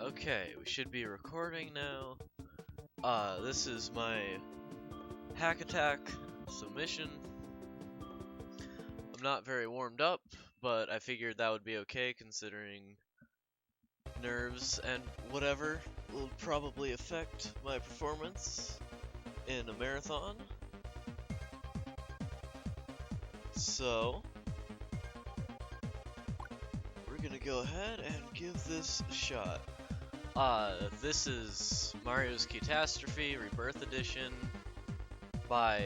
Okay, we should be recording now. This is my hack attack submission. I'm not very warmed up, but I figured that would be okay considering nerves and whatever will probably affect my performance in a marathon. So, we're gonna go ahead and give this a shot. This is Mario's Keytastrophe Rebirth Edition by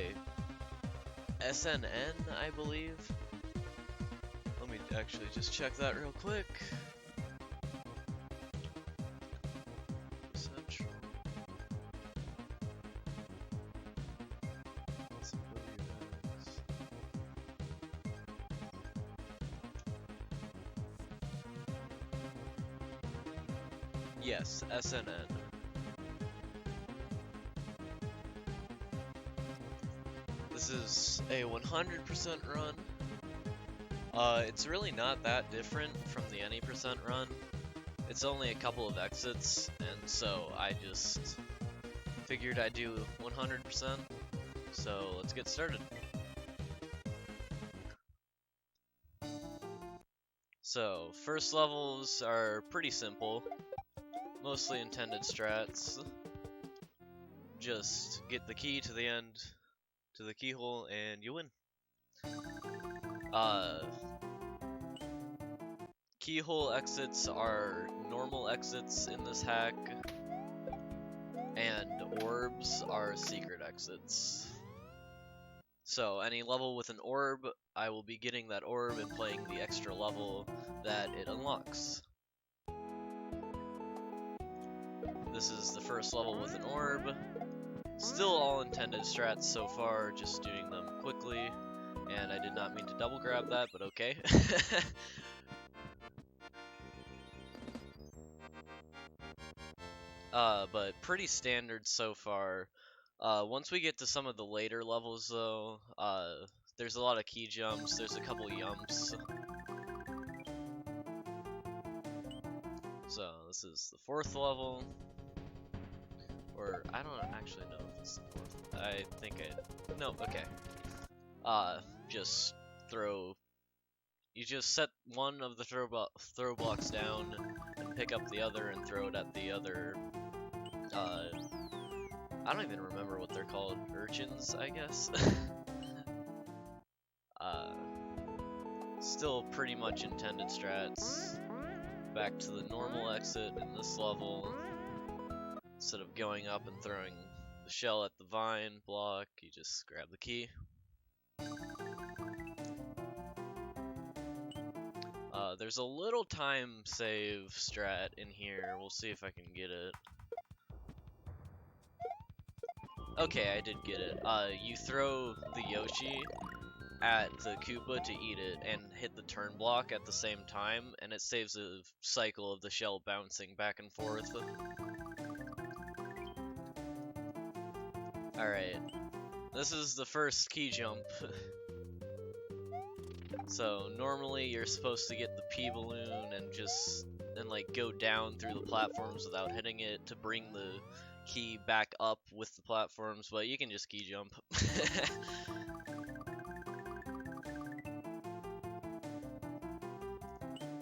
SNN, I believe. Let me actually just check that real quick. Central. Yes, SNN. This is a 100% run. It's really not that different from the any percent run. It's only a couple of exits, and so I just figured I'd do 100%. So let's get started. So, first levels are pretty simple. Mostly intended strats. Just get the key to the end, to the keyhole, and you win. Keyhole exits are normal exits in this hack, and orbs are secret exits. So any level with an orb, I will be getting that orb and playing the extra level that it unlocks. This is the first level with an orb. Still all intended strats so far, just doing them quickly. And I did not mean to double grab that, but okay. But pretty standard so far. Once we get to some of the later levels though, there's a lot of key jumps, there's a couple yumps. So this is the fourth level. Or, I don't actually know if it's the fourth. I think no, okay. Just throw... You just set one of the throw blocks down, and pick up the other and throw it at the other, I don't even remember what they're called. Urchins, I guess? Still pretty much intended strats. Back to the normal exit in this level. Instead of going up and throwing the shell at the vine block, you just grab the key. There's a little time save strat in here. We'll see if I can get it. Okay, I did get it. You throw the Yoshi at the Koopa to eat it and hit the turn block at the same time, and it saves a cycle of the shell bouncing back and forth. Alright, this is the first key jump. So normally you're supposed to get the P balloon and like go down through the platforms without hitting it to bring the key back up with the platforms, but you can just key jump.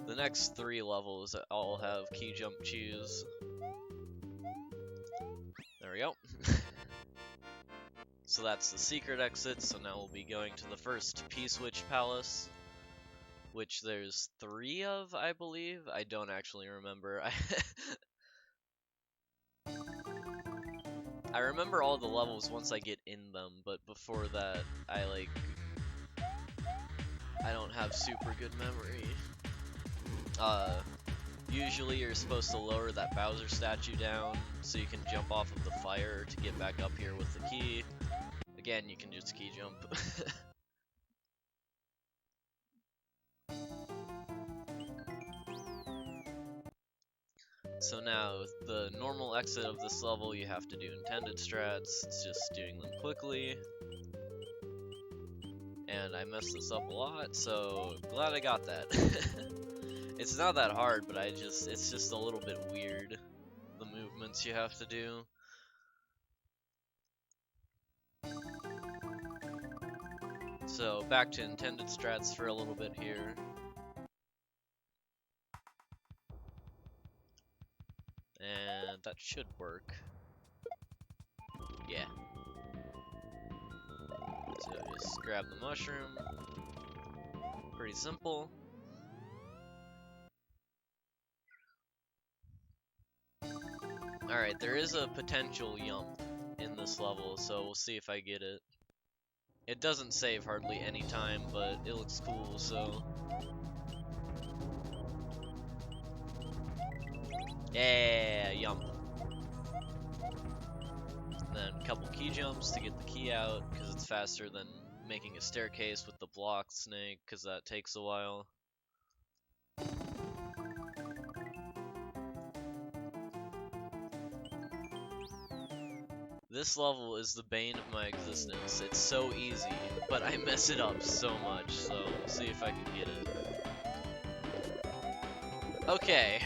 The next three levels all have key jump chews. There we go. So that's the secret exit, so now we'll be going to the first P-Switch Palace, which there's 3 of, I believe. I don't actually remember. I remember all the levels once I get in them, but before that, I don't have super good memory. Usually you're supposed to lower that Bowser statue down so you can jump off of the fire to get back up here with the key. Again, you can just key jump. So now, the normal exit of this level, you have to do intended strats. It's just doing them quickly. And I messed this up a lot, so glad I got that. It's not that hard, but it's just a little bit weird, the movements you have to do. So back to intended strats for a little bit here. And that should work. Yeah. So just grab the mushroom. Pretty simple. Alright, there is a potential yump in this level, so we'll see if I get it. It doesn't save hardly any time, but it looks cool, so... Yeah, yump. Then a couple key jumps to get the key out, because it's faster than making a staircase with the block snake, because that takes a while. This level is the bane of my existence. It's so easy, but I mess it up so much, so we'll see if I can get it. Okay.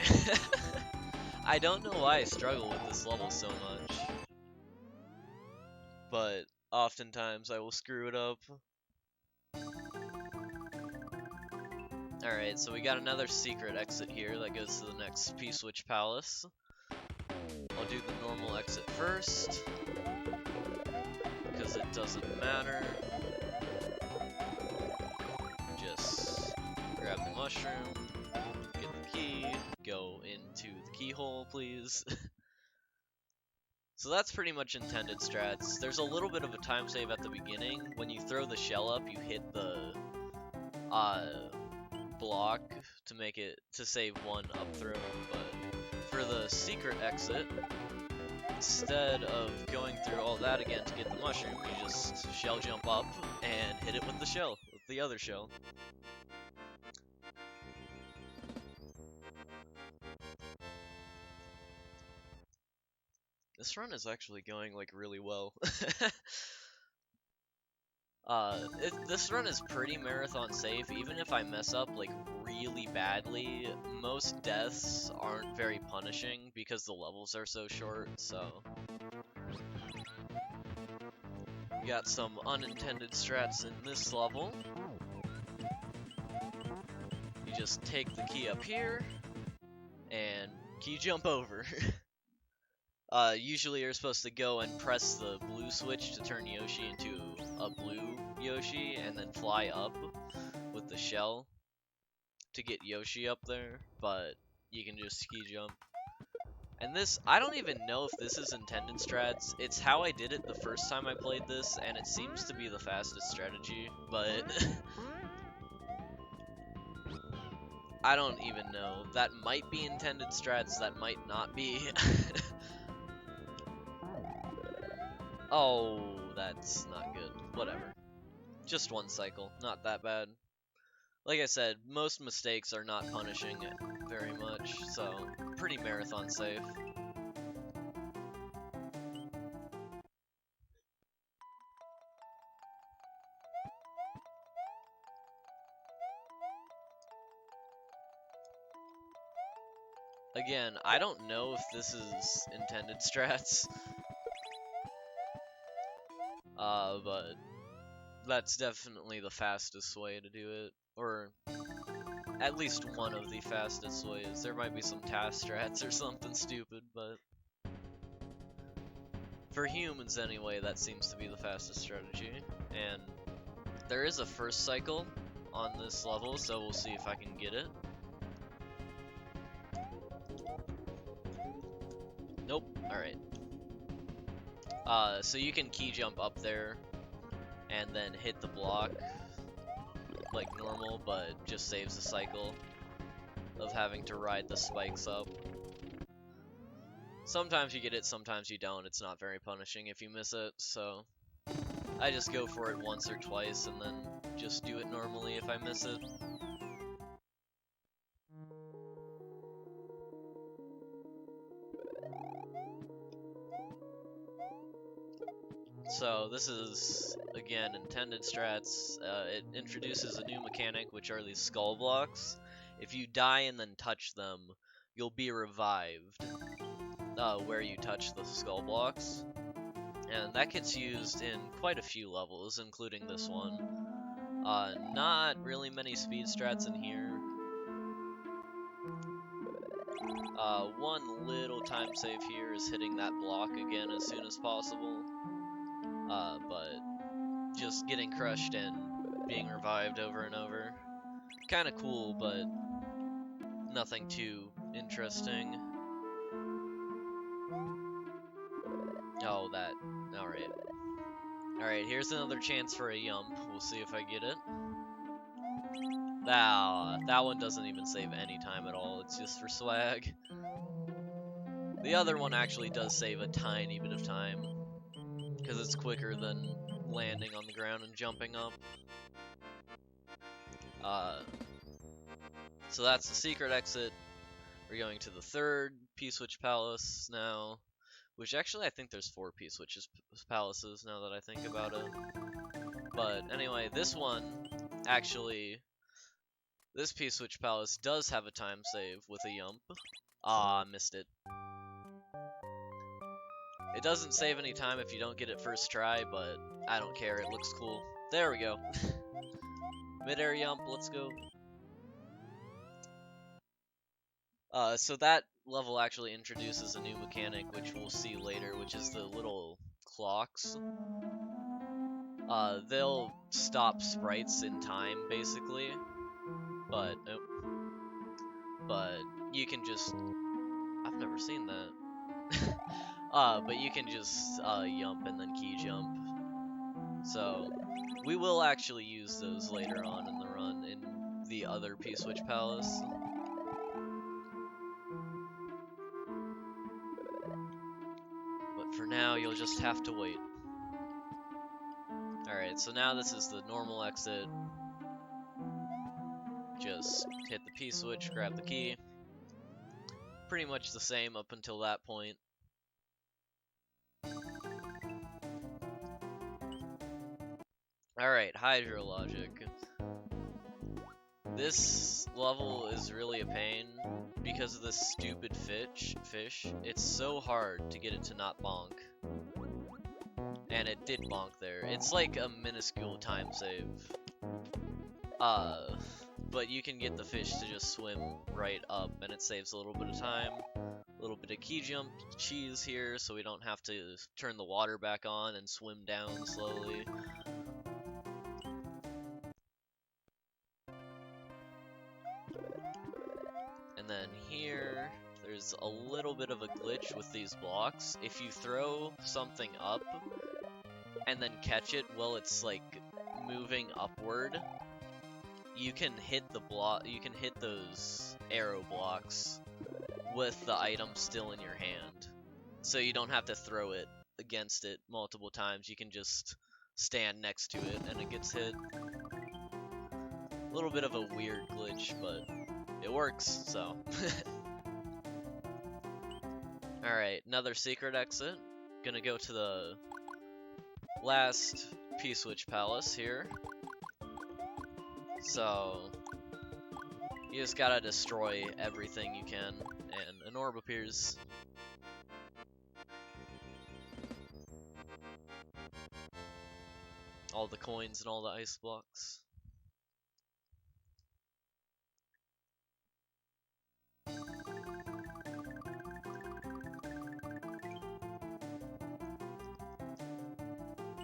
I don't know why I struggle with this level so much, but oftentimes I will screw it up. Alright, so we got another secret exit here that goes to the next P-Switch Palace. I'll do the normal exit first, because it doesn't matter. Just grab the mushroom, get the key, go into the keyhole, please. So that's pretty much intended strats. There's a little bit of a time save at the beginning. When you throw the shell up, you hit the block to make it to save one up throw, but for the secret exit, instead of going through all that again to get the mushroom, you just shell jump up and hit it with the shell, with the other shell. This run is actually going like really well. This run is pretty marathon safe. Even if I mess up like really badly, most deaths aren't very punishing because the levels are so short, so... We got some unintended strats in this level. You just take the key up here, and key jump over. Usually you're supposed to go and press the blue switch to turn Yoshi into a blue Yoshi, and then fly up with the shell to get Yoshi up there, but you can just ski jump. And this, I don't even know if this is intended strats. It's how I did it the first time I played this, and it seems to be the fastest strategy, but... I don't even know. That might be intended strats, that might not be. Oh, that's not good. Whatever. Just one cycle, not that bad. Like I said, most mistakes are not punishing it very much, so pretty marathon safe. Again, I don't know if this is intended strats. But that's definitely the fastest way to do it, or at least one of the fastest ways. There might be some task strats or something stupid, but for humans anyway, that seems to be the fastest strategy. And there is a first cycle on this level, so we'll see if I can get it. Nope, alright. So you can key jump up there and then hit the block like normal, but just saves the cycle of having to ride the spikes up. Sometimes you get it, sometimes you don't. It's not very punishing if you miss it, so I just go for it once or twice and then just do it normally if I miss it. So this is, again, intended strats. It introduces a new mechanic, which are these skull blocks. If you die and then touch them, you'll be revived where you touch the skull blocks. And that gets used in quite a few levels, including this one. Not really many speed strats in here. One little time save here is hitting that block again as soon as possible. But just getting crushed and being revived over and over. Kinda cool, but nothing too interesting. Oh, that. Alright. Alright, here's another chance for a yump. We'll see if I get it. That one doesn't even save any time at all. It's just for swag. The other one actually does save a tiny bit of time, because it's quicker than landing on the ground and jumping up. So that's the secret exit. We're going to the third P-Switch Palace now, which actually I think there's 4 P-Switch Palaces now that I think about it. But anyway, this one, actually, this P-Switch Palace does have a time save with a yump. Ah, missed it. It doesn't save any time if you don't get it first try, but I don't care, it looks cool. There we go. Mid-air yump, let's go. So that level actually introduces a new mechanic, which we'll see later, which is the little clocks. They'll stop sprites in time, basically. But you can just... I've never seen that. But you can just yump and then key jump. So we will actually use those later on in the run in the other P-Switch Palace. But for now, you'll just have to wait. Alright, so now this is the normal exit. Just hit the P-Switch, grab the key. Pretty much the same up until that point. Alright, Hydrologic. This level is really a pain because of this stupid fish. It's so hard to get it to not bonk. And it did bonk there. It's like a minuscule time save. But you can get the fish to just swim right up and it saves a little bit of time. A little bit of key jump cheese here so we don't have to turn the water back on and swim down slowly. And then here, there's a little bit of a glitch with these blocks. If you throw something up and then catch it while it's like moving upward, you can hit the block. You can hit those arrow blocks with the item still in your hand, so you don't have to throw it against it multiple times. You can just stand next to it and it gets hit. A little bit of a weird glitch, but it works, so. Alright, another secret exit. Gonna go to the last P-Switch Palace here. So, you just gotta destroy everything you can, and an orb appears. All the coins and all the ice blocks.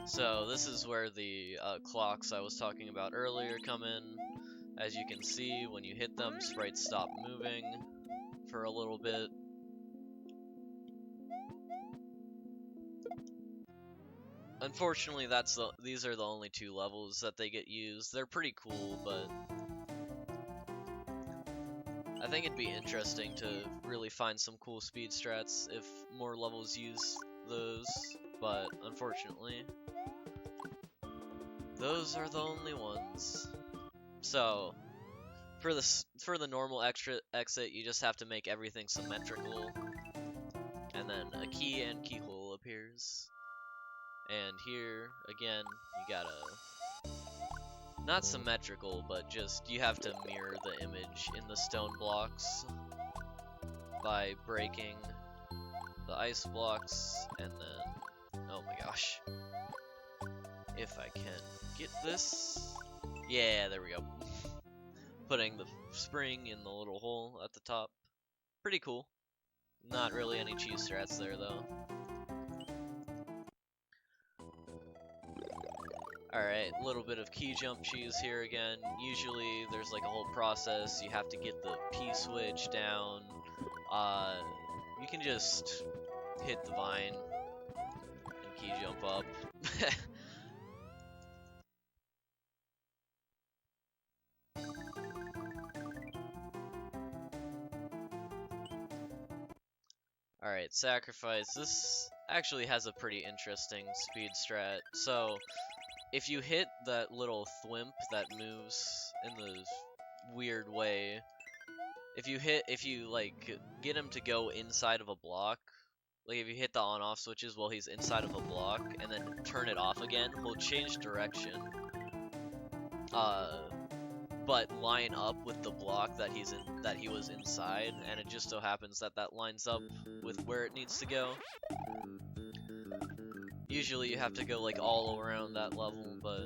So this is where the clocks I was talking about earlier come in. As you can see, when you hit them, sprites stop moving for a little bit. Unfortunately, these are the only 2 levels that they get used. They're pretty cool, but I think it'd be interesting to really find some cool speed strats if more levels use those, but unfortunately, those are the only ones. So, for the normal exit, you just have to make everything symmetrical, and then a key and keyhole appears. And here, again, you gotta not symmetrical, but just you have to mirror the image in the stone blocks by breaking the ice blocks, and then, oh my gosh, if I can get this, yeah, there we go. Putting the spring in the little hole at the top, pretty cool. Not really any cheese strats there though. Alright, a little bit of key jump cheese here again. Usually there's like a whole process. You have to get the P-switch down. You can just hit the vine and key jump up. Alright, sacrifice. This actually has a pretty interesting speed strat. So, if you hit that little thwimp that moves in the weird way, if you like get him to go inside of a block, like if you hit the on-off switches while he's inside of a block and then turn it off again, he'll change direction. But line up with the block that he was inside, and it just so happens that that lines up with where it needs to go. Usually you have to go like all around that level, but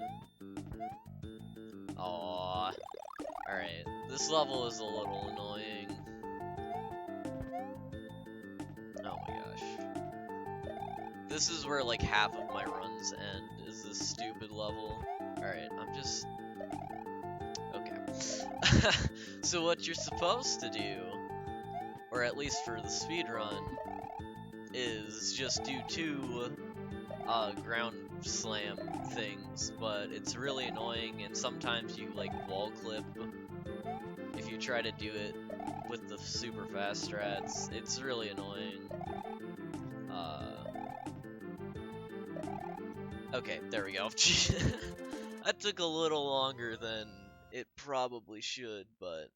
aww. Alright, this level is a little annoying. Oh my gosh. This is where like half of my runs end, is this stupid level. Alright, I'm just... okay. So what you're supposed to do, or at least for the speed run, is just do 2 ground slam things, but it's really annoying, and sometimes you like wall clip if you try to do it with the super fast strats. It's really annoying. Okay, there we go. That took a little longer than it probably should, but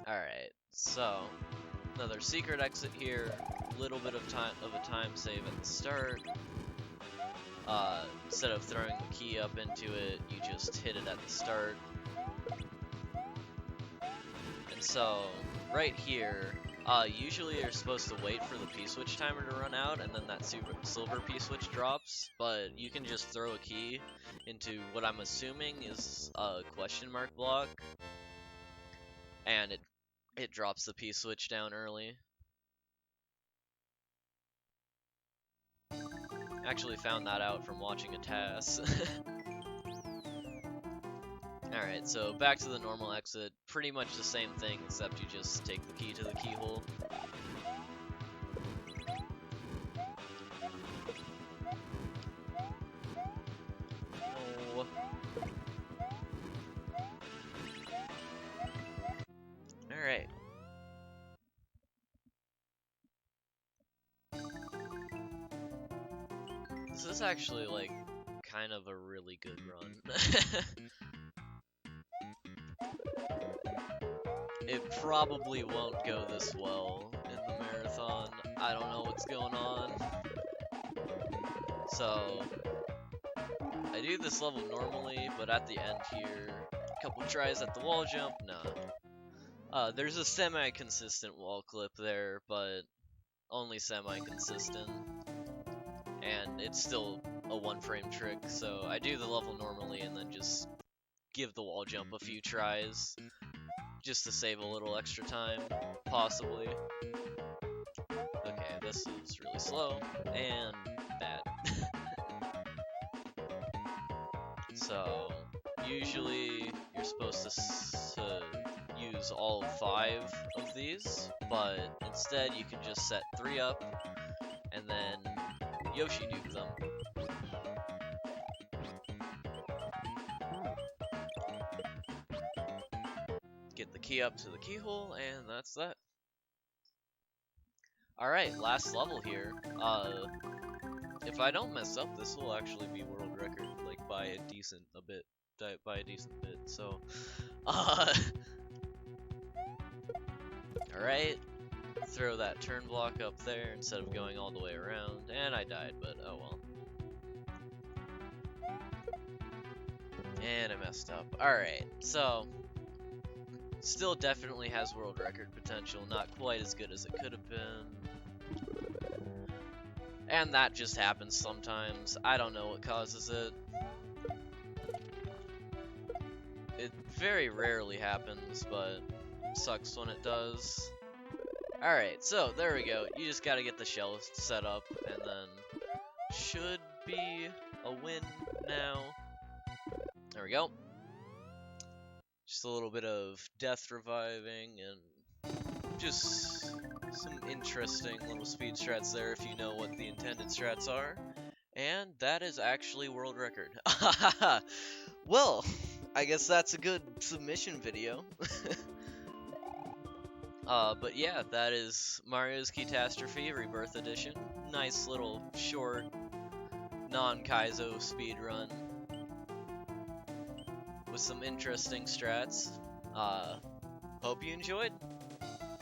alright, so another secret exit here, little bit of a time save at the start. Instead of throwing the key up into it, you just hit it at the start. And so, right here, usually you're supposed to wait for the P-switch timer to run out, and then that silver P-switch drops, but you can just throw a key into what I'm assuming is a question mark block, and it drops the P-switch down early. Actually found that out from watching a TAS. Alright, so back to the normal exit. Pretty much the same thing, except you just take the key to the keyhole. Oh. Alright. This is actually, like, kind of a really good run. It probably won't go this well in the marathon. I don't know what's going on. So, I do this level normally, but at the end here, a couple tries at the wall jump, nah. There's a semi-consistent wall clip there, but only semi-consistent. And it's still a 1-frame trick, so I do the level normally and then just give the wall jump a few tries, just to save a little extra time, possibly. Okay, this is really slow, and bad. So, usually you're supposed to use all 5 of these, but instead you can just set 3 up, and then Yoshi duke them. Get the key up to the keyhole, and that's that. Alright, last level here. If I don't mess up, this will actually be world record, like by a decent bit, so, alright, throw that turn block up there instead of going all the way around, and I died, but oh well. And I messed up. Alright, so still definitely has world record potential, not quite as good as it could have been. And that just happens sometimes. I don't know what causes it. It very rarely happens, but sucks when it does. Alright, so there we go. You just gotta get the shell set up, and then should be a win now. There we go. Just a little bit of death reviving and just some interesting little speed strats there if you know what the intended strats are. And that is actually world record. Well, I guess that's a good submission video. But yeah, that is Mario's Keytastrophe Rebirth Edition. Nice little short non-Kaizo speedrun with some interesting strats. Hope you enjoyed.